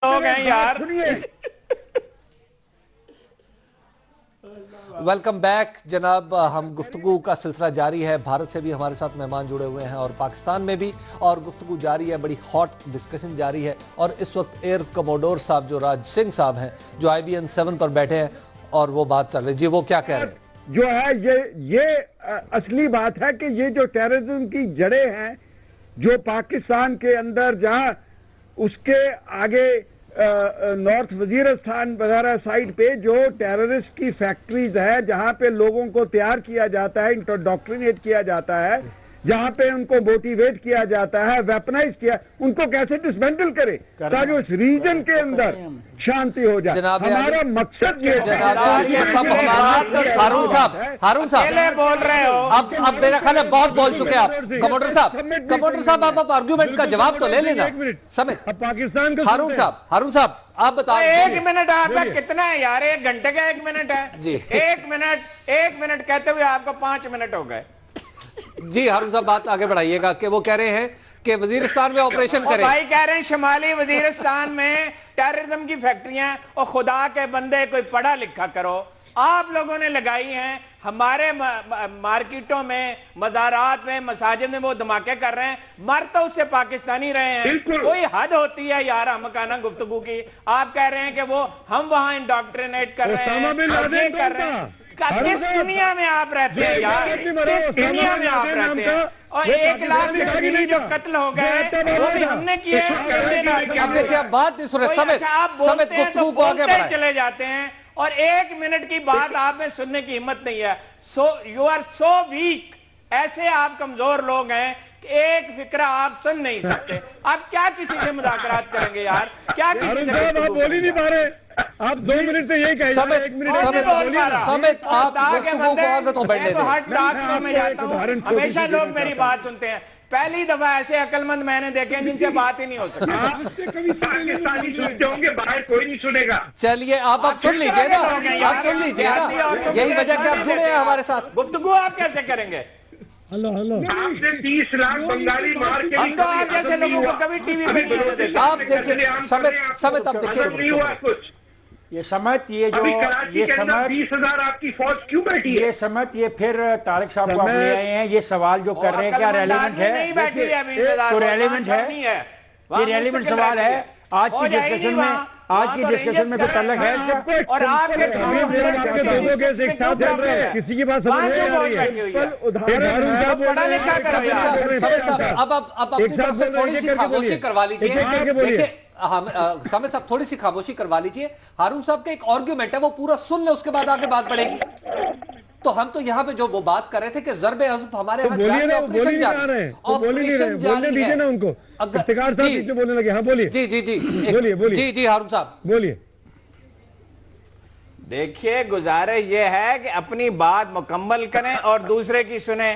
لوگ ہیں یار. ویلکم بیک جناب. ہم گفتگو کا سلسلہ جاری ہے. بھارت سے بھی ہمارے ساتھ مہمان جڑے ہوئے ہیں اور پاکستان میں بھی, اور گفتگو جاری ہے. بڑی ہاٹ ڈسکشن جاری ہے. اور اس وقت ایئر کموڈور صاحب جو راج سنگھ صاحب ہیں, جو IBN 7 پر بیٹھے ہیں, اور وہ بات چل رہی. جی وہ کیا کہہ رہے ہیں؟ جو ہے یہ اصلی بات ہے کہ یہ جو ٹیررزم کی جڑیں ہیں جو پاکستان کے اندر, جہاں اس کے آگے نارتھ وزیرستان وغیرہ سائٹ پہ جو ٹیررسٹ کی فیکٹریز ہے, جہاں پہ لوگوں کو تیار کیا جاتا ہے, انڈوکٹرینیٹ کیا جاتا ہے, جہاں پہ ان کو موٹیویٹ کیا جاتا ہے, ویپنائز کیا, ان کو کیسے ڈسمینٹل کرے تاکہ اس ریجن کے اندر شانتی ہو جائے. ہمارا مقصد یہ ہے. ہارون صاحب بول رہے ہو. اب میرا خیال ہے بہت بول چکے آپ. کموڈر صاحب آپ آرگیومنٹ کا جواب تو لے لینا. سمجھ پاکستان کا ہارون صاحب آپ بتائیں. 1 منٹ آپ کا کتنا ہے یار؟ 1 گھنٹے کا 1 منٹ ہے. 1 منٹ کہتے ہوئے آپ کو 5 منٹ ہو گئے. جی ہارون صاحب بات آگے بڑھائیے گا کہ وہ کہہ رہے ہیں کہ وزیرستان میں آپریشن کریں. بھائی کہہ رہے ہیں شمالی وزیرستان میں ٹیررزم کی فیکٹریاں, اور خدا کے بندے کوئی پڑھا لکھا کرو. آپ لوگوں نے لگائی ہیں ہمارے مارکیٹوں میں, مزارات میں, مساجد میں وہ دھماکے کر رہے ہیں. مر تو اس سے پاکستانی رہے ہیں. کوئی حد ہوتی ہے یار ہمکانہ گفتگو کی. آپ کہہ رہے ہیں کہ وہ ہم وہاں انڈوکٹرینیٹ کر رہے ہیں, کر رہے ہیں. کس دنیا میں آپ رہتے ہیں یار؟ کس دنیا میں آپ رہتے ہیں؟ اور 1 لاکھ کشمیری جو قتل ہو گئے وہ بھی ہم نے کیے. اب دیکھیں اب بات نہیں سن رہے. سمیت گفتگو کو آگے بڑھائیں. چلے جاتے ہیں اور 1 منٹ کی بات آپ میں سننے کی ہمت نہیں ہے. You are so weak. ایسے آپ کمزور لوگ ہیں کہ ایک فکرہ آپ سن نہیں سکتے. آپ کیا کسی سے مذاکرات کریں گے یار؟ کیا کسی سے آپ بول ہی نہیں پا رہے. آپ 2 منٹ سے یہی کہیں. سمیت آپ گفتگو کو آگے تو بڑھنے دیں. ہمیشہ لوگ میری بات سنتے ہیں. پہلی دفعہ ایسے عقل مند میں نے دیکھے جن سے بات ہی نہیں ہو سکتی. پاکستانی سنتے ہوں گے, باہر کوئی نہیں سنے گا. چلیے آپ سن لیجئے نا, آپ سن لیجئے نا. یہی وجہ کہ آپ جڑے ہیں ہمارے ساتھ. گفتگو آپ کیسے کریں گے؟ آپ نے 30 لاکھ بنگالی مار کے ہم تو آپ جیسے لوگوں کو کبھی ٹی وی پہ نہیں ہونے دیتے. آپ دیکھیں سمیت آپ دیکھیں. نہیں ہوا کچھ. یہ سمت یہ جو یہ سمت 20,000 آپ کی فوج کیوں بیٹھی ہے؟ یہ سمت یہ پھر طارق صاحب کو آپ لے آئے ہیں. یہ سوال جو کر رہے ہیں کیا ریلیونٹ ہے؟ تو ریلیونٹ ہے, یہ ریلیونٹ سوال ہے آج کی ڈسکشن میں. آج کی ڈسکشن میں کوئی تعلق ہے اس کا؟ اور آپ کے کسی کی بات سمجھ نہیں آ رہی ہے. پڑھا لکھا کرو یار. اب اپنی طرف سے تھوڑی سی خاموشی کروا لیجئے. دیکھیں سامع صاحب تھوڑی سی خاموشی کروا لیجئے. ہارون صاحب کا ایک آرگیومنٹ ہے, وہ پورا سن لیں, اس کے بعد آگے بات بڑھے گی. تو ہم تو یہاں پہ جو وہ بات کر ررہے تھے کہ ضرب حزب ہمارے ہاں جاری ہے, آپریشن جاری ہے. آپریشن جاری ہے. ان کو افتخار صاحب پیچھے بولنے لگے. ہاں بولیے. جی ہارون صاحب بولیے. دیکھیے گزارش یہ ہے کہ اپنی بات مکمل کریں اور دوسرے کی سنیں.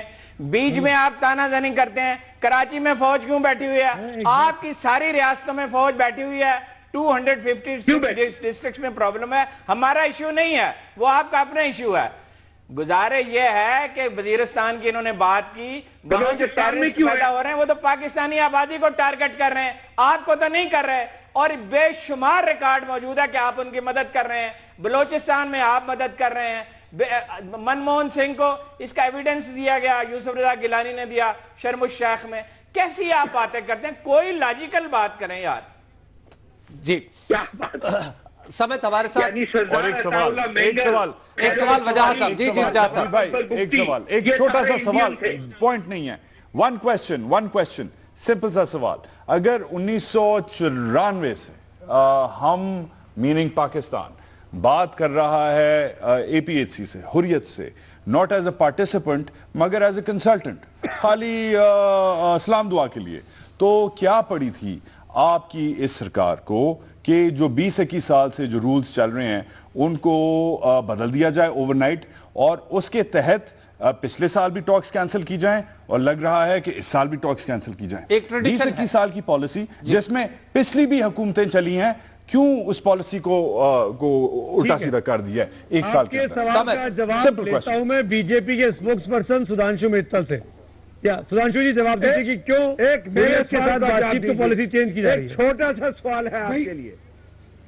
بیچ میں آپ تانا زنی کرتے ہیں. کراچی میں فوج کیوں بیٹھی ہوئی ہے؟ آپ کی ساری ریاستوں میں فوج بیٹھی ہوئی ہے. 256 ڈسٹرکٹس میں پرابلم ہے. ہمارا ایشو نہیں ہے, وہ آپ کا اپنا ایشو ہے. گزارش یہ ہے کہ وزیرستان کی انہوں نے بات کی, وہاں جو ٹیررسٹ پیدا ہو رہے ہیں وہ تو پاکستانی آبادی کو ٹارگٹ کر رہے ہیں, آپ کو تو نہیں کر رہے. اور بے شمار ریکارڈ موجود ہے کہ آپ ان کی مدد کر رہے ہیں. بلوچستان میں آپ مدد کر رہے ہیں. منموہن سنگھ کو اس کا ایویڈنس دیا گیا, یوسف رضا گیلانی نے دیا شرم الشیخ میں. کیسی آپ باتیں کرتے ہیں؟ کوئی لاجیکل بات کریں یار. جی سمیت ہمارے ساتھ ایک سوال وجاہت صاحب. جی وجاہت صاحب ایک سوال, ایک چھوٹا سا سوال, پوائنٹ نہیں ہے. ون کوشچن سمپل سا سوال. اگر 1994 سے ہم میننگ پاکستان بات کر رہا ہے APHC سے, حریت سے, not as a participant مگر as a consultant, خالی اسلام دعا کے لیے, تو کیا پڑی تھی آپ کی اس سرکار کو کہ جو 20-21 سال سے جو رولز چل رہے ہیں ان کو بدل دیا جائے اوور نائٹ, اور اس کے تحت پچھلے سال بھی ٹاکس کینسل کی جائیں, اور لگ رہا ہے کہ اس سال بھی ٹاکس کینسل کی جائیں. 20-21 سال کی پالیسی جس میں پچھلی بھی حکومتیں چلی ہیں, کیوں اس پالیسی کو الٹا سیدھا کر دیا ہے ایک سال کے اندر؟ آپ کے سوال کا جواب دیتا ہوں میں BJP کے اسپوکس پرسن سدھانشو متل سے. سدھانشو جی جواب دیجیے کہ کیوں ایک میرے کے ساتھ بات چیت کو پالیسی چینج کی جا رہی ہے. چھوٹا سا سوال ہے آپ کے لیے.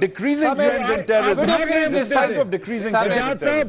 decreasing trends in terrorism, despite of decreasing trends in terrorism,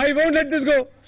I won't let this go.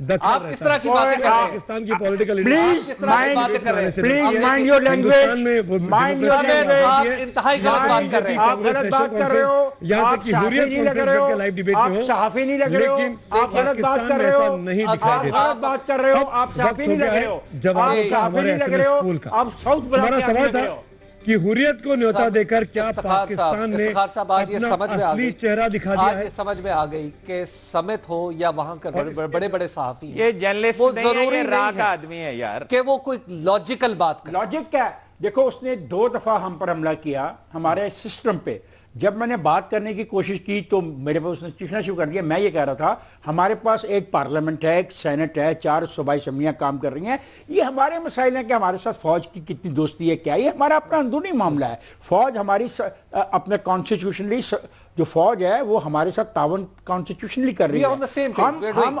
آپ کس طرح کی باتیں کر رہے ہیں؟ پاکستان کی پولیٹیکل پلیز باتیں کر رہے ہیں. Please mind your language, mind your language. آپ انتہائی غلط بات کر رہے ہیں. آپ غلط بات کر رہے ہو، آپ صحافی نہیں لگ رہے ہو، آپ صحافی نہیں لگ رہے ہو، آپ غلط بات کر رہے ہو، آپ غلط بات کر رہے ہو، آپ صحافی نہیں لگ رہے ہو، آپ صحافی نہیں لگ رہے ہو، آپ ساؤتھ بنا کے آدمی لگ رہے ہو. کہ حریت کو نیوتا دے کر کیا پاکستان نے افتخار صاحب آج یہ اپنا سمجھ میں آ اصلی گئی، چہرہ دکھا دیا آج ہے. یہ سمجھ میں آ گئی کہ سمت ہو یا وہاں کے بڑے بڑے صحافی ہیں، یہ جرنلسٹ وہ نہیں ہے، ضروری یہ نہیں راہ ہے کا آدمی ہے یار کہ وہ کوئی لاجیکل بات کرے. لاجک کیا ہے؟ دیکھو اس نے 2 دفعہ ہم پر حملہ کیا ہمارے سسٹم پہ. جب میں نے بات کرنے کی کوشش کی تو میرے پاس اس نے چیخنا شروع کر دیا. میں یہ کہہ رہا تھا ہمارے پاس ایک پارلیمنٹ ہے، ایک سینٹ ہے، 4 صوبائی اسمبلیاں کام کر رہی ہیں. یہ ہمارے مسائل ہیں کہ ہمارے ساتھ فوج کی کتنی دوستی ہے، کیا یہ ہمارا اپنا اندرونی معاملہ ہے. فوج ہماری اپنے کانسٹیٹیوشنلی جو فوج ہے وہ ہمارے ساتھ تعاون کانسٹیٹیوشنلی کر رہی ہے.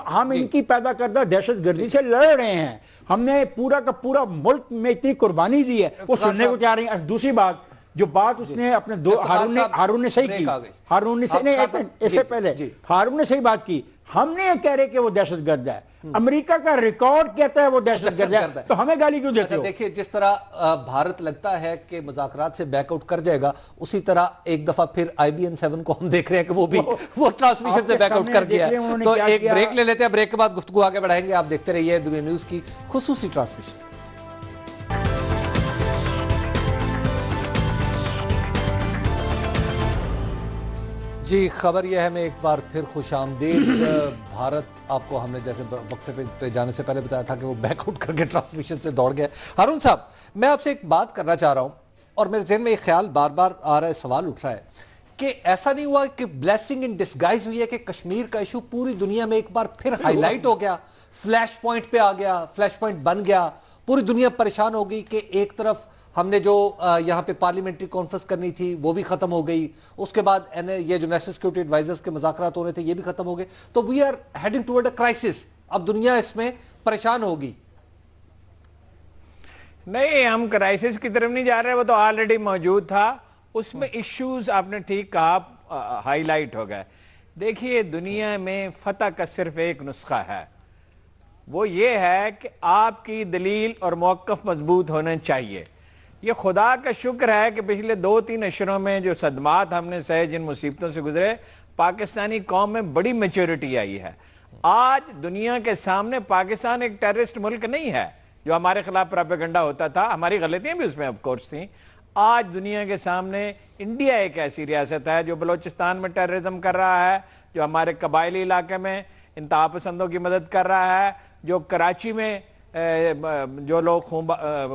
ہم ان کی پیدا کردہ دہشت گردی سے لڑ رہے ہیں. ہم نے پورا کا پورا ملک میں اتنی قربانی دی ہے، وہ سننے کو تیار نہیں. دوسری بات جو بات اس نے اپنے ہارون نے صحیح کی، ہارون نے اس سے پہلے ہارون نے صحیح بات کی. ہم نے یہ کہہ رہے کہ وہ دہشت گرد ہے، امریکہ کا ریکارڈ کہتا ہے وہ دہشت گرد ہے، تو ہمیں گالی کیوں دیتے ہو؟ دیکھیں جس طرح بھارت لگتا ہے کہ مذاکرات سے بیک آؤٹ کر جائے گا، اسی طرح ایک دفعہ پھر IBN7 کو ہم دیکھ رہے ہیں کہ وہ بھی وہ ٹرانسمیشن سے بیک آؤٹ کر گیا ہے. تو ایک بریک لے لیتے ہیں، بریک کے بعد گفتگو آگے بڑھائیں گے. آپ دیکھتے رہیے دنیا نیوز کی خصوصی ٹرانسمیشن. جی خبر یہ ہے، میں ایک بار پھر خوش آمدید. بھارت آپ کو ہم نے جیسے وقفے پہ جانے سے پہلے بتایا تھا کہ وہ بیک آؤٹ کر کے ٹرانسمیشن سے دوڑ گیا. ہارون صاحب میں آپ سے ایک بات کرنا چاہ رہا ہوں اور میرے ذہن میں ایک خیال بار بار آ رہا ہے، سوال اٹھ رہا ہے کہ ایسا نہیں ہوا کہ بلیسنگ ان ڈسگائز ہوئی ہے کہ کشمیر کا ایشو پوری دنیا میں ایک بار پھر ہائی لائٹ ہو گیا، فلیش پوائنٹ پہ آ گیا، فلیش پوائنٹ بن گیا، پوری دنیا پریشان ہو گئی کہ ایک طرف ہم نے جو یہاں پہ پارلیمنٹری کانفرنس کرنی تھی وہ بھی ختم ہو گئی، اس کے بعد یہ جو نیشنل سیکورٹی ایڈوائزرز کے مذاکرات ہو رہے تھے یہ بھی ختم ہو گئے. تو we are heading toward a crisis. اب دنیا اس میں پریشان ہوگی. نہیں، ہم کرائسس کی طرف نہیں جا رہے، وہ تو آلریڈی موجود تھا. اس میں ایشوز آپ نے ٹھیک کہا ہائی لائٹ ہو گئے. دیکھیے دنیا میں فتح کا صرف ایک نسخہ ہے، وہ یہ ہے کہ آپ کی دلیل اور موقف مضبوط ہونا چاہیے. یہ خدا کا شکر ہے کہ پچھلے 2-3 اشروں میں جو صدمات ہم نے سہے، جن مصیبتوں سے گزرے، پاکستانی قوم میں بڑی میچورٹی آئی ہے. آج دنیا کے سامنے پاکستان ایک ٹیررسٹ ملک نہیں ہے جو ہمارے خلاف پروپیگنڈا ہوتا تھا. ہماری غلطیاں بھی اس میں آف کورس تھیں. آج دنیا کے سامنے انڈیا ایک ایسی ریاست ہے جو بلوچستان میں ٹیررزم کر رہا ہے، جو ہمارے قبائلی علاقے میں انتہا پسندوں کی مدد کر رہا ہے، جو کراچی میں جو لوگ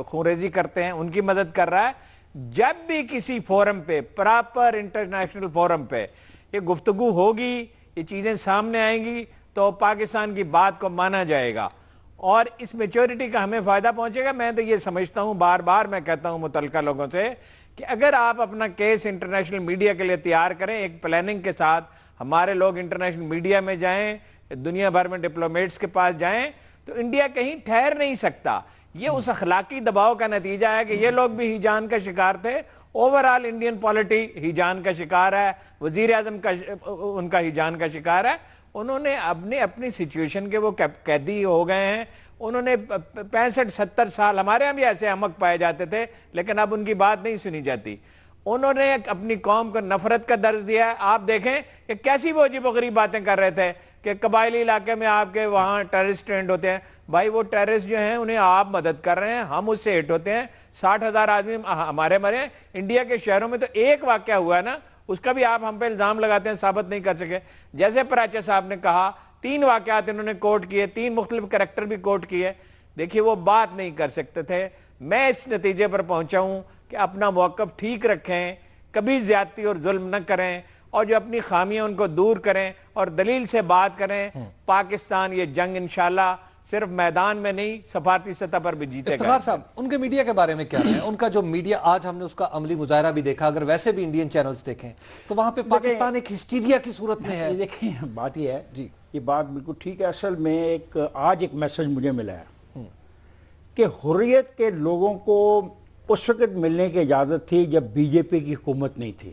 خونریزی کرتے ہیں ان کی مدد کر رہا ہے. جب بھی کسی فورم پہ، پراپر انٹرنیشنل فورم پہ یہ گفتگو ہوگی، یہ چیزیں سامنے آئیں گی تو پاکستان کی بات کو مانا جائے گا اور اس میچورٹی کا ہمیں فائدہ پہنچے گا. میں تو یہ سمجھتا ہوں، بار بار میں کہتا ہوں متعلقہ لوگوں سے کہ اگر آپ اپنا کیس انٹرنیشنل میڈیا کے لیے تیار کریں، ایک پلاننگ کے ساتھ ہمارے لوگ انٹرنیشنل میڈیا میں جائیں، دنیا بھر میں ڈپلومیٹس کے پاس جائیں، تو انڈیا کہیں ٹھہر نہیں سکتا. یہ اس اخلاقی دباؤ کا نتیجہ ہے کہ یہ لوگ بھی ہیجان کا شکار تھے. اوورال انڈین پالیٹی ہیجان کا شکار ہے، وزیر اعظم کا ان کا ہیجان کا شکار ہے. انہوں نے اپنی سچویشن کے وہ قیدی ہو گئے ہیں. انہوں نے 65-70 سال، ہمارے ہاں بھی ایسے احمق پائے جاتے تھے لیکن اب ان کی بات نہیں سنی جاتی. انہوں نے اپنی قوم کو نفرت کا درس دیا ہے. آپ دیکھیں کہ کیسی وہ عجیب و غریب باتیں کر رہے تھے کہ قبائلی علاقے میں آپ کے وہاں ٹیررسٹ ٹرینڈ ہوتے ہیں. بھائی وہ ٹیررسٹ جو ہیں انہیں آپ مدد کر رہے ہیں، ہم اس سے ہٹ ہوتے ہیں. 60,000 آدمی ہمارے مرے ہیں. انڈیا کے شہروں میں تو ایک واقعہ ہوا ہے نا، اس کا بھی آپ ہم پہ الزام لگاتے ہیں، ثابت نہیں کر سکے. جیسے پراچا صاحب نے کہا 3 واقعات انہوں نے کوٹ کیے، 3 مختلف کریکٹر بھی کوٹ کیے. دیکھیے وہ بات نہیں کر سکتے تھے. میں اس نتیجے پر پہنچا ہوں کہ اپنا موقف ٹھیک رکھیں، کبھی زیادتی اور ظلم نہ کریں، اور جو اپنی خامیاں ان کو دور کریں اور دلیل سے بات کریں. پاکستان یہ جنگ انشاءاللہ صرف میدان میں نہیں، سفارتی سطح پر بھی جیتے گا. افتخار صاحب ان کے میڈیا کے بارے میں کیا ہے؟ ان کا جو میڈیا آج ہم نے اس کا عملی مظاہرہ بھی دیکھا، اگر ویسے بھی انڈین چینلز دیکھیں تو وہاں پہ پاکستان ایک ہسٹیریا کی صورت میں ہے. دیکھیں بات یہ ہے جی، یہ بات بالکل ٹھیک ہے. اصل میں آج ایک میسج مجھے ملا ہے کہ حریت کے لوگوں کو اس وقت ملنے کی اجازت تھی جب بی جے پی کی حکومت نہیں تھی.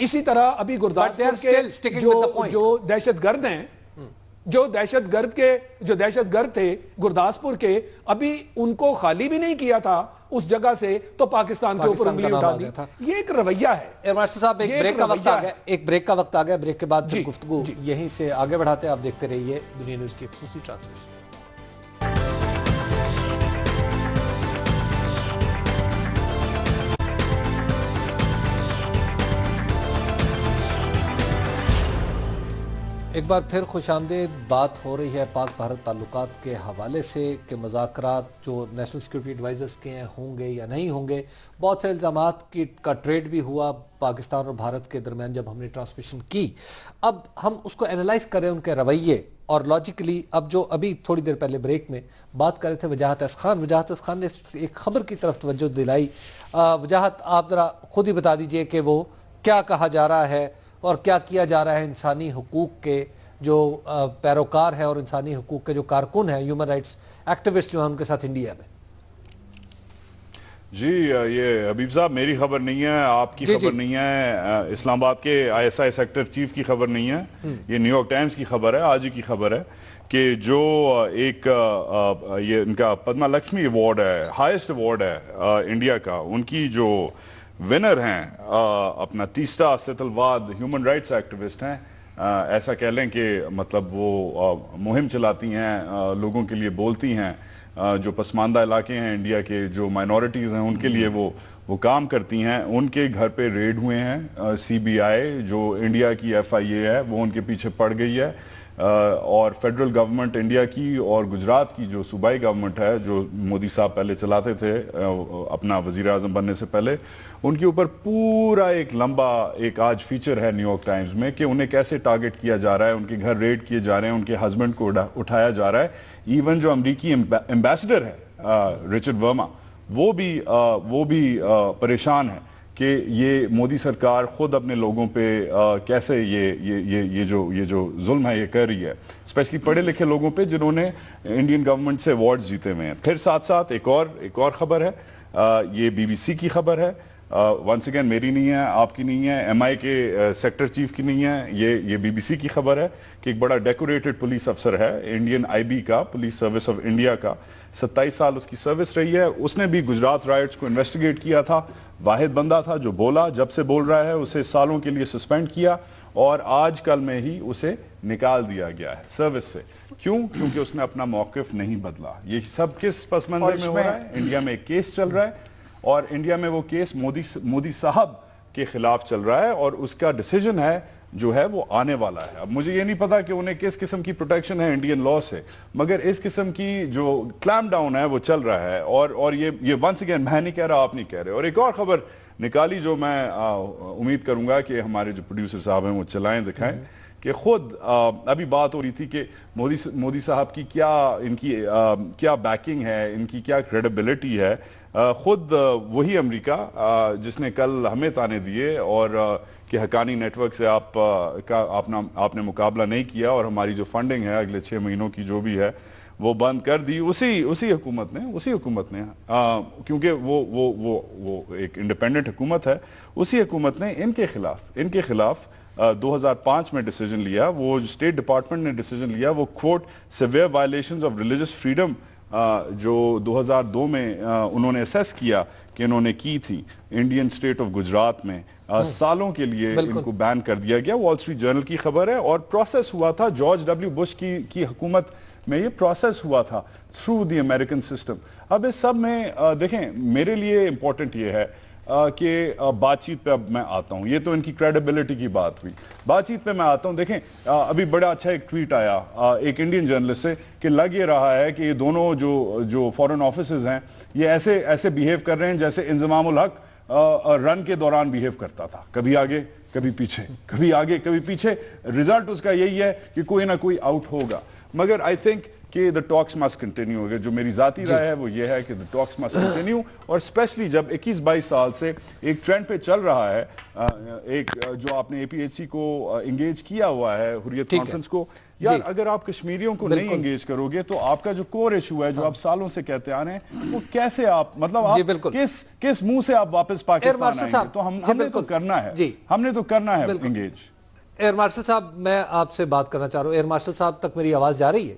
اسی طرح ابھی گرداسپور کے جو دہشت گرد ہیں، جو دہشت گرد تھے گرداسپور کے، ابھی ان کو خالی بھی نہیں کیا تھا اس جگہ سے تو پاکستان کے اوپر انگلی اٹھا دی. یہ ایک رویہ ہے. ماسٹر صاحب ایک بریک کا وقت آ گیا. بریک کے بعد گفتگو یہیں سے آگے بڑھاتے ہیں. آپ دیکھتے رہیے دنیا نیوز کی خصوصی ٹرانسمیشن. ایک بار پھر خوش آمدید. بات ہو رہی ہے پاک بھارت تعلقات کے حوالے سے کہ مذاکرات جو نیشنل سیکورٹی ایڈوائزرز کے ہیں ہوں گے یا نہیں ہوں گے. بہت سے الزامات کا ٹریڈ بھی ہوا پاکستان اور بھارت کے درمیان جب ہم نے ٹرانسمیشن کی. اب ہم اس کو انالائز کریں ان کے رویے اور لاجیکلی. اب جو ابھی تھوڑی دیر پہلے بریک میں بات کر رہے تھے وجاہت احس خان نے ایک خبر کی طرف توجہ دلائی. وجاہت آپ ذرا خود ہی بتا دیجئے کہ وہ کیا کہا جا رہا ہے اور کیا کیا جا رہا ہے انسانی حقوق کے جو پیروکار ہیں اور انسانی حقوق کے جو کارکن ہیں، ہیومن رائٹس ایکٹیوسٹ جو ہیں ان کے ساتھ انڈیا میں. جی یہ حبیب صاحب میری خبر نہیں ہے، آپ کی خبر نہیں ہے، اسلام آباد کے ISI سیکٹر چیف کی خبر نہیں ہے، یہ نیو یارک ٹائمز کی خبر ہے، آج ہی کی خبر ہے کہ جو ایک یہ ان کا پدما لکشمی ایوارڈ ہے، ہائیسٹ ایوارڈ ہے انڈیا کا، ان کی جو ونر ہیں اپنا تیسرا سیتلواد ہیومن رائٹس ایکٹیوسٹ ہیں. ایسا کہہ لیں کہ مطلب وہ مہم چلاتی ہیں، لوگوں کے لیے بولتی ہیں، جو پسماندہ علاقے ہیں انڈیا کے، جو مائنورٹیز ہیں ان کے لیے وہ کام کرتی ہیں. ان کے گھر پہ ریڈ ہوئے ہیں. CBI جو انڈیا کی FIA ہے وہ ان کے پیچھے پڑ گئی ہے، اور فیڈرل گورنمنٹ انڈیا کی اور گجرات کی جو صوبائی گورنمنٹ ہے جو مودی صاحب پہلے چلاتے تھے اپنا وزیر اعظم بننے سے پہلے، ان کے اوپر پورا ایک لمبا ایک آج فیچر ہے نیو یارک ٹائمز میں کہ انہیں کیسے ٹارگٹ کیا جا رہا ہے، ان کے گھر ریڈ کیے جا رہے ہیں، ان کے ہسبینڈ کو اٹھایا جا رہا ہے. ایون جو امریکی ایمبیسڈر ہے رچرڈ ورما وہ بھی پریشان ہے کہ یہ مودی سرکار خود اپنے لوگوں پہ کیسے یہ جو ظلم ہے یہ کر رہی ہے، اسپیشلی پڑھے لکھے لوگوں پہ جنہوں نے انڈین گورنمنٹ سے ایوارڈز جیتے ہوئے ہیں. پھر ساتھ ساتھ ایک اور خبر ہے، یہ BBC کی خبر ہے، ونس اگین میری نہیں ہے، آپ کی نہیں ہے، MI کے سیکٹر چیف کی نہیں ہے، یہ BBC کی خبر ہے کہ ایک بڑا ڈیکوریٹڈ پولیس افسر ہے انڈین IB کا، پولیس سروس آف انڈیا کا، 27 سال اس کی سروس رہی ہے. اس نے بھی گجرات رائٹس کو انویسٹیگیٹ کیا تھا. واحد بندہ تھا جو بولا، جب سے بول رہا ہے اسے سالوں کے لیے سسپینڈ کیا اور آج کل میں ہی اسے نکال دیا گیا ہے سروس سے. کیوں؟ کیونکہ اس نے اپنا موقف نہیں بدلا. یہ سب کس پس منظر میں ہو رہا ہے؟ انڈیا میں ایک کیس چل رہا ہے اور انڈیا میں وہ کیس مودی صاحب کے خلاف چل رہا ہے اور اس کا ڈیسیجن ہے جو ہے وہ آنے والا ہے. اب مجھے یہ نہیں پتا کہ انہیں کس قسم کی پروٹیکشن ہے انڈین لا سے، مگر اس قسم کی جو کلیم ڈاؤن ہے وہ چل رہا ہے. اور یہ ونس اگین میں نہیں کہہ رہا، آپ نہیں کہہ رہے. اور ایک اور خبر نکالی جو میں امید کروں گا کہ ہمارے جو پروڈیوسر صاحب ہیں وہ چلائیں دکھائیں کہ خود ابھی بات ہو رہی تھی کہ مودی صاحب کی کیا بیکنگ ہے، ان کی کیا کریڈیبلٹی ہے. خود وہی امریکہ جس نے کل ہمیں تانے دیے اور کہ حقانی نیٹ ورک سے آپ نے مقابلہ نہیں کیا اور ہماری جو فنڈنگ ہے اگلے 6 مہینوں کی جو بھی ہے وہ بند کر دی، اسی حکومت نے کیونکہ وہ ایک انڈیپینڈنٹ حکومت ہے، اسی حکومت نے ان کے خلاف 2005 میں ڈیسیجن لیا. وہ اسٹیٹ ڈپارٹمنٹ نے ڈیسیجن لیا، وہ quote severe violations of religious freedom جو 2002 میں انہوں نے اسیس کیا کہ انہوں نے کی تھی انڈین اسٹیٹ آف گجرات میں، سالوں کے لیے ان کو بین کر دیا گیا. وال اسٹریٹ جرنل کی خبر ہے. اور پروسیس ہوا تھا جارج ڈبلیو بش کی حکومت میں، یہ پروسیس ہوا تھا تھرو دی امریکن سسٹم. اب اس سب میں دیکھیں میرے لیے امپورٹنٹ یہ ہے کہ بات چیت پہ اب میں آتا ہوں. یہ تو ان کی کریڈیبلٹی کی بات ہوئی، بات چیت پہ میں آتا ہوں. دیکھیں ابھی بڑا اچھا ایک ٹویٹ آیا ایک انڈین جرنلسٹ سے کہ لگ یہ رہا ہے کہ یہ دونوں جو فورن آفیسز ہیں یہ ایسے بیہیو کر رہے ہیں جیسے انضمام الحق رن کے دوران بیہیو کرتا تھا، کبھی آگے کبھی پیچھے، کبھی آگے کبھی پیچھے. رزلٹ اس کا یہی ہے کہ کوئی نہ کوئی آؤٹ ہوگا. مگر آئی تھنک کہ the talks must continue. اگر جو میری ذاتی رائے ہے وہ یہ ہے کہ the talks must continue, اور اسپیشلی جب 21-22 سال سے ایک ٹرینڈ پہ چل رہا ہے, ایک جو آپ نے اے پی ایچ سی کو انگیج کیا ہوا ہے, حریت کانفرنس کو, یار اگر آپ کشمیریوں کو نہیں انگیج کرو گے تو آپ کا جو کور ایشو ہے جو آپ سالوں سے کہتے آ رہے ہیں وہ کیسے آپ مطلب آپ کس منہ سے آپ واپس پاکستان آئیں گے؟ تو ہم نے تو کرنا ہے, ہم نے تو کرنا ہے انگیج. ایئر مارشل صاحب میں آپ سے بات کرنا چاہ رہا ہوں. ایئر مارشل صاحب تک میری آواز جا رہی ہے؟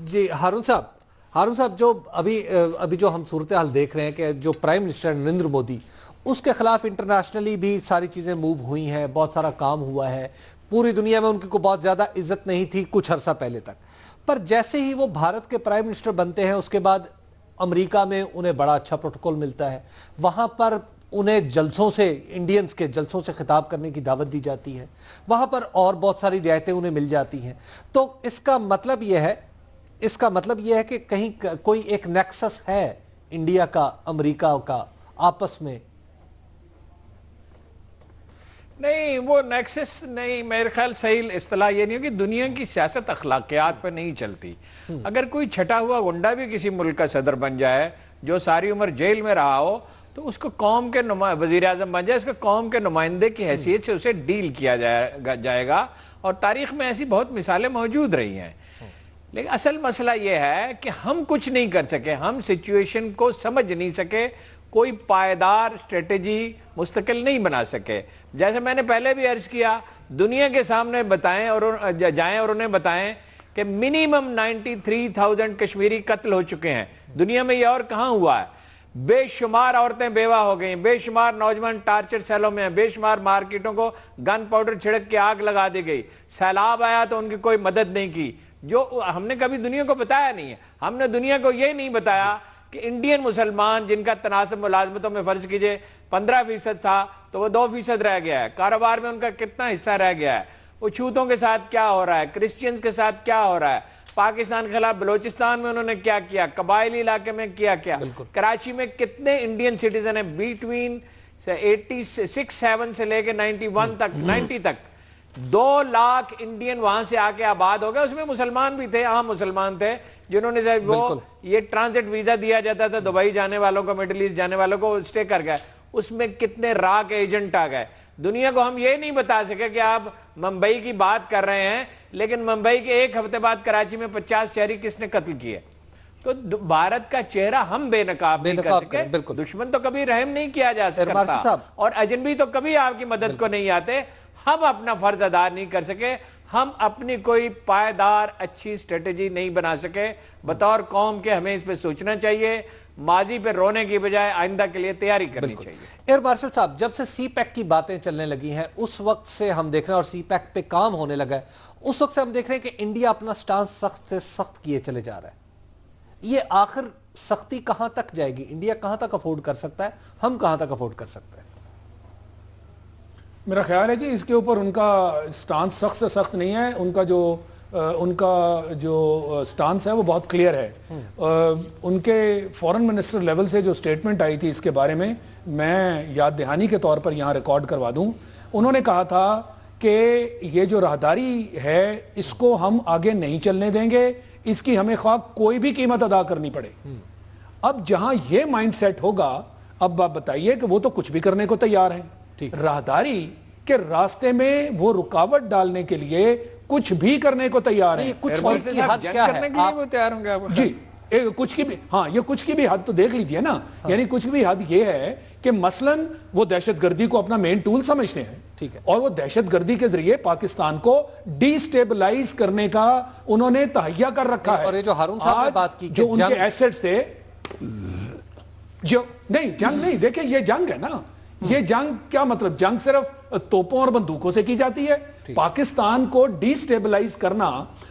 جی ہارون صاحب جو ابھی جو ہم صورتحال دیکھ رہے ہیں کہ جو پرائم منسٹر نریندر مودی, اس کے خلاف انٹرنیشنلی بھی ساری چیزیں موو ہوئی ہیں, بہت سارا کام ہوا ہے, پوری دنیا میں ان کی کو بہت زیادہ عزت نہیں تھی کچھ عرصہ پہلے تک, پر جیسے ہی وہ بھارت کے پرائم منسٹر بنتے ہیں اس کے بعد امریکہ میں انہیں بڑا اچھا پروٹوکول ملتا ہے, وہاں پر انہیں جلسوں سے, انڈینز کے جلسوں سے خطاب کرنے کی دعوت دی جاتی ہے, وہاں پر اور بہت ساری رعایتیں انہیں مل جاتی ہیں. تو اس کا مطلب یہ ہے کہ کہیں کوئی ایک نیکسس ہے انڈیا کا امریکہ کا آپس میں. نہیں, وہ نیکسس نہیں, میرے خیال صحیح اصطلاح یہ نہیں ہو کہ دنیا کی سیاست اخلاقیات پر نہیں چلتی. اگر کوئی چھٹا ہوا گنڈا بھی کسی ملک کا صدر بن جائے جو ساری عمر جیل میں رہا ہو تو اس کو قوم کے وزیر اعظم بن جائے, اس کو قوم کے نمائندے کی حیثیت سے اسے ڈیل کیا جائے گا, اور تاریخ میں ایسی بہت مثالیں موجود رہی ہیں. لیکن اصل مسئلہ یہ ہے کہ ہم کچھ نہیں کر سکے, ہم سچویشن کو سمجھ نہیں سکے, کوئی پائیدار اسٹریٹجی مستقل نہیں بنا سکے. جیسے میں نے پہلے بھی عرض کیا, دنیا کے سامنے بتائیں اور جائیں اور انہیں بتائیں کہ منیمم 93,000 کشمیری قتل ہو چکے ہیں دنیا میں, یہ اور کہاں ہوا ہے. بے شمار عورتیں بیوہ ہو گئیں, بے شمار نوجوان ٹارچر سیلوں میں ہیں, بے شمار مارکیٹوں کو گن پاؤڈر چھڑک کے آگ لگا دی گئی, سیلاب آیا تو ان کی کوئی مدد نہیں کی, جو ہم نے کبھی دنیا کو بتایا نہیں ہے. ہم نے دنیا کو یہ نہیں بتایا کہ انڈین مسلمان جن کا تناسب ملازمتوں میں فرض کیجئے 15% تھا تو وہ 2% رہ گیا ہے, کاروبار میں ان کا کتنا حصہ رہ گیا ہے, وہ چھوتوں کے ساتھ کیا ہو رہا ہے, کرسچینز کے ساتھ کیا ہو رہا ہے, پاکستان کے خلاف بلوچستان میں انہوں نے کیا کیا, قبائلی علاقے میں کیا, کراچی میں کتنے انڈین سٹیزن ہیں بیٹوین 86-7 سے لے کے 90 تک 2 لاکھ انڈین وہاں سے آ کے آباد ہو گئے. اس میں مسلمان بھی تھے, عام مسلمان تھے, جنہوں نے وہ یہ ٹرانزٹ ویزا دیا جاتا تھا دبئی جانے والوں کو, میڈل ایسٹ جانے والوں کو, اسٹے کر گئے. اس میں کتنے راک ایجنٹ آ گئے. دنیا کو ہم یہ نہیں بتا سکے کہ آپ ممبئی کی بات کر رہے ہیں لیکن ممبئی کے ایک ہفتے بعد کراچی میں 50 شہری کس نے قتل کیے. تو بھارت کا چہرہ ہم بے نقاب نہیں کر سکے. دشمن تو کبھی رحم نہیں کیا جا سکتا, اور اجنبی تو کبھی آپ کی مدد کو نہیں آتے. ہم اپنا فرض ادا نہیں کر سکے, ہم اپنی کوئی پائیدار اچھی اسٹریٹجی نہیں بنا سکے. بطور قوم کے ہمیں اس پہ سوچنا چاہیے, ماضی پہ رونے کی بجائے آئندہ کے لیے تیاری کرنی چاہیے. ایئر مارشل صاحب, جب سے سی پیک کی باتیں چلنے لگی ہیں اس وقت سے ہم دیکھ رہے ہیں, اور سی پیک پہ کام ہونے لگا ہے اس وقت سے ہم دیکھ رہے ہیں کہ انڈیا اپنا سٹانس سخت سے سخت کیے چلے جا رہا ہے. یہ آخر سختی کہاں تک جائے گی؟ انڈیا کہاں تک افورڈ کر سکتا ہے, ہم کہاں تک افورڈ کر سکتے ہیں؟ میرا خیال ہے جی اس کے اوپر ان کا سٹانس سخت سے سخت نہیں ہے, ان کا جو سٹانس ہے وہ بہت کلیئر ہے. ان کے فورن منسٹر لیول سے جو سٹیٹمنٹ آئی تھی اس کے بارے میں یاد دہانی کے طور پر یہاں ریکارڈ کروا دوں. انہوں نے کہا تھا کہ یہ جو راہداری ہے اس کو ہم آگے نہیں چلنے دیں گے, اس کی ہمیں خواہ کوئی بھی قیمت ادا کرنی پڑے. اب جہاں یہ مائنڈ سیٹ ہوگا, اب آپ بتائیے کہ وہ تو کچھ بھی کرنے کو تیار ہیں. راہداری کے راستے میں وہ رکاوٹ ڈالنے کے لیے کچھ بھی کرنے کو تیار ہیں. کچھ کی حد کیا ہے وہ تیار ہوں گے جی, کچھ کی بھی, ہاں یہ کچھ کی بھی حد تو دیکھ لیجئے نا. یعنی کچھ بھی حد یہ ہے کہ مثلاً وہ دہشت گردی کو اپنا مین ٹول سمجھتے ہیں, ٹھیک ہے, اور وہ دہشت گردی کے ذریعے پاکستان کو ڈی سٹیبلائز کرنے کا انہوں نے تہیہ کر رکھا ہے. اور یہ جو ہارون صاحب نے بات کی جو ان کے ایسٹس تھے, جو نہیں جنگ نہیں, دیکھیں یہ جنگ ہے نا, یہ جنگ کیا مطلب, جنگ صرف توپوں اور بندوقوں سے کی جاتی ہے. پاکستان کو ڈی سٹیبلائز کرنا,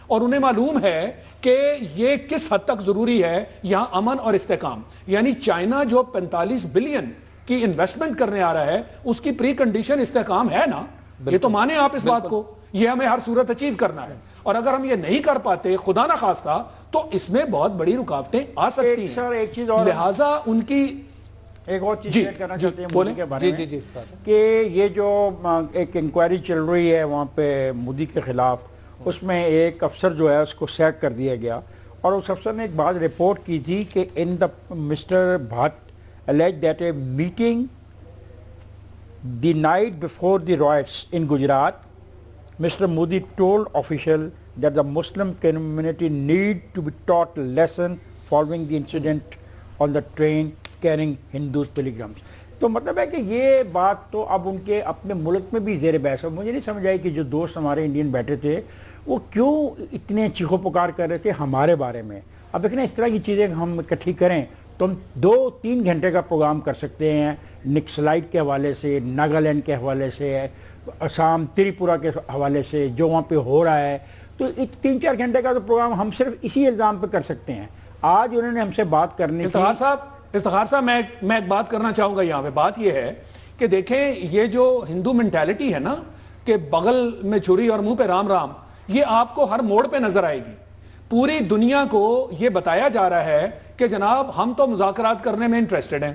اور انہیں معلوم ہے کہ یہ کس حد تک ضروری ہے یہاں امن اور استحکام. یعنی چائنا جو 45 بلین کی انویسٹمنٹ کرنے آ رہا ہے اس کی پری کنڈیشن استحکام ہے نا, یہ تو مانیں آپ اس بات کو, یہ ہمیں ہر صورت اچیو کرنا ہے. اور اگر ہم یہ نہیں کر پاتے خدا نہ خواستہ تو اس میں بہت بڑی رکاوٹیں آ سکتی ہیں. ایک چیز اور, لہٰذا ان کی ایک اور چیز کرنا چاہتے ہیں مودی کے بارے میں, کہ یہ جو ایک انکوائری چل رہی ہے وہاں پہ مودی کے خلاف, اس میں ایک افسر جو ہے اس کو سیک کر دیا گیا، اور اس افسر نے ایک بات رپورٹ کی تھی کہ mister Bhat alleged that a meeting the night before the riots in Gujarat, Mr. Modi told officials that the Muslim community need to be taught a lesson following the incident on the train carrying Hindu pilgrims. تو مطلب ہے کہ یہ بات تو اب ان کے اپنے ملک میں بھی زیر بحث ہے. مجھے نہیں سمجھ آئی کہ جو دوست ہمارے انڈین بیٹھے تھے وہ کیوں اتنے چیخو پکار کر رہے تھے ہمارے بارے میں. اب دیکھیں اس طرح کی چیزیں ہم اکٹھی کریں تو ہم 2-3 گھنٹے کا پروگرام کر سکتے ہیں، نکسلائٹ کے حوالے سے، ناگالینڈ کے حوالے سے، آسام تریپورہ کے حوالے سے جو وہاں پہ ہو رہا ہے. تو 3-4 گھنٹے کا تو پروگرام ہم صرف اسی الزام پہ کر سکتے ہیں. آج انہوں نے ہم سے بات کرنی تھی. افتخار صاحب میں ایک بات کرنا چاہوں گا یہاں پہ. بات یہ ہے کہ دیکھیں یہ جو ہندو مینٹیلٹی ہے نا کہ بغل میں چھری اور منہ پہ رام رام، یہ آپ کو ہر موڑ پہ نظر آئے گی. پوری دنیا کو یہ بتایا جا رہا ہے کہ جناب ہم تو مذاکرات کرنے میں انٹرسٹڈ ہیں،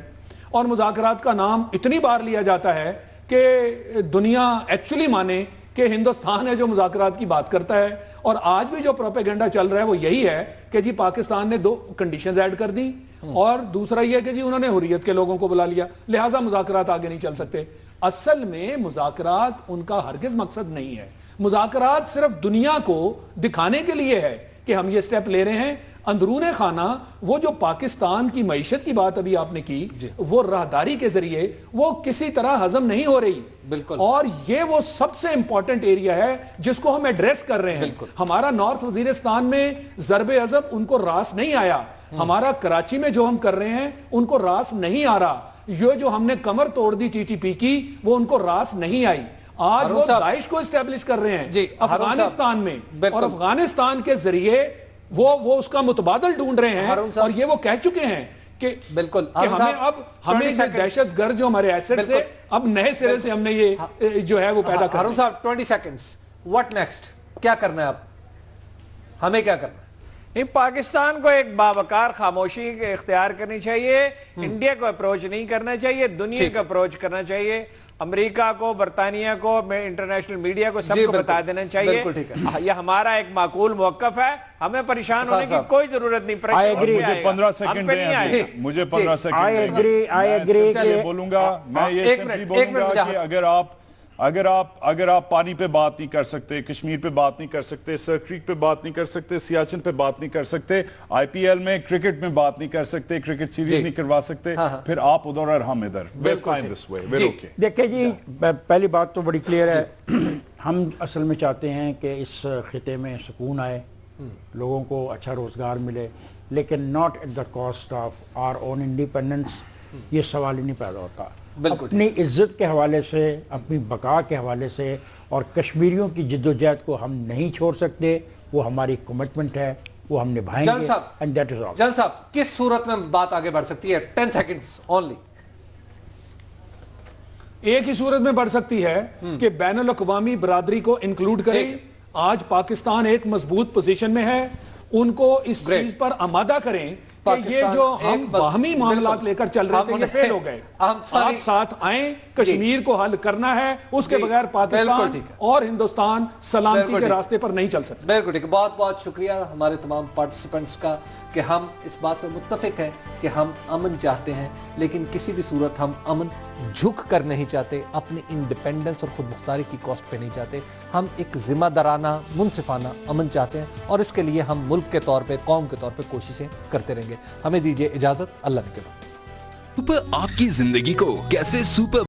اور مذاکرات کا نام اتنی بار لیا جاتا ہے کہ دنیا ایکچولی مانے کہ ہندوستان ہے جو مذاکرات کی بات کرتا ہے. اور آج بھی جو پروپیگنڈا چل رہا ہے وہ یہی ہے کہ جی پاکستان نے 2 کنڈیشنز ایڈ کر دی، اور دوسرا یہ کہ جی انہوں نے حریت کے لوگوں کو بلا لیا، لہٰذا مذاکرات آگے نہیں چل سکتے. اصل میں مذاکرات ان کا ہرگز مقصد نہیں ہے. مذاکرات صرف دنیا کو دکھانے کے لیے ہے کہ ہم یہ سٹیپ لے رہے ہیں. اندرون خانہ وہ جو پاکستان کی معیشت کی بات ابھی آپ نے کی، وہ راہداری کے ذریعے وہ کسی طرح ہضم نہیں ہو رہی. بالکل. اور یہ وہ سب سے امپورٹنٹ ایریا ہے جس کو ہم ایڈریس کر رہے ہیں. ہمارا نارتھ وزیرستان میں ضرب عضب ان کو راس نہیں آیا، ہمارا کراچی میں جو ہم کر رہے ہیں ان کو راس نہیں آ رہا. یہ جو ہم نے کمر توڑ دی TTP کی وہ ان کو راس نہیں آئی. آج وہ داعش کو اسٹیبلش کر رہے ہیں افغانستان میں، اور افغانستان کے ذریعے وہ اس کا متبادل ڈھونڈ رہے ہیں. اور یہ وہ کہہ چکے ہیں کہ بالکل ہمیں دہشت گرد جو ہمارے ایسٹس تھے اب نئے سرے سے ہم نے یہ جو ہے وہ پیدا کر. ہارون صاحب 20 سیکنڈز، واٹ نیکسٹ؟ کیا کرنا ہے اب؟ ہمیں کیا کرنا ہے؟ پاکستان کو ایک باوقار خاموشی اختیار کرنی چاہیے. انڈیا کو اپروچ نہیں کرنا چاہیے، دنیا کو اپروچ کرنا چاہیے. امریکہ کو، برطانیہ کو، انٹرنیشنل میڈیا کو، سب کو بتا دینا چاہیے. یہ ہمارا ایک معقول موقف ہے، ہمیں پریشان ہونے کی کوئی ضرورت نہیں. مجھے 15 سیکنڈ دیں، مجھے 15 سیکنڈ دیں. بولوں گا میں یہ سمپلی بولوں گا کہ اگر آپ پانی پہ بات نہیں کر سکتے، کشمیر پہ بات نہیں کر سکتے، سرکریک پہ بات نہیں کر سکتے، سیاچن پہ بات نہیں کر سکتے، IPL میں کرکٹ میں بات نہیں کر سکتے، کرکٹ سیریز نہیں کروا سکتے، پھر آپ ادھر اور ہم ادھر. دیکھیں جی پہلی بات تو بڑی کلیئر ہے، ہم اصل میں چاہتے ہیں کہ اس خطے میں سکون آئے، لوگوں کو اچھا روزگار ملے، لیکن not at the cost of our own independence. یہ سوال ہی نہیں پیدا ہوتا. اپنی عزت کے حوالے سے، اپنی بقا کے حوالے سے، اور کشمیریوں کی جدوجہد کو ہم نہیں چھوڑ سکتے. وہ ہماری کمٹمنٹ ہے، وہ ہم نبھائیں گے. جان صاحب کس صورت میں بات آگے بڑھ سکتی ہے؟ 10 سیکنڈز اونلی. ایک ہی صورت میں بڑھ سکتی ہے کہ بین الاقوامی برادری کو انکلوڈ کریں. آج پاکستان ایک مضبوط پوزیشن میں ہے، ان کو اس چیز پر آمادہ کریں کہ یہ جو ہم باہمی معاملات لے کر چل رہے تھے یہ فیل ہو گئے. آپ ساتھ آئیں، کشمیر کو حل کرنا ہے، اس کے بغیر پاکستان اور ہندوستان سلامتی کے راستے پر نہیں چل سکتے. بالکل ٹھیک ہے. بہت بہت شکریہ ہمارے تمام پارٹیسپینٹس کا کہ ہم اس بات پر متفق ہیں کہ ہم امن چاہتے ہیں، لیکن کسی بھی صورت ہم امن جھک کر نہیں چاہتے، اپنی انڈیپینڈنس اور خود مختاری کی کاسٹ پہ نہیں چاہتے. ہم ایک ذمہ دارانہ منصفانہ امن چاہتے ہیں، اور اس کے لیے ہم ملک کے طور پہ، قوم کے طور پہ کوششیں کرتے رہیں گے. ہمیں دیجیے اجازت. اللہ نے کے بعد سپر آپ کی زندگی کو کیسے سپر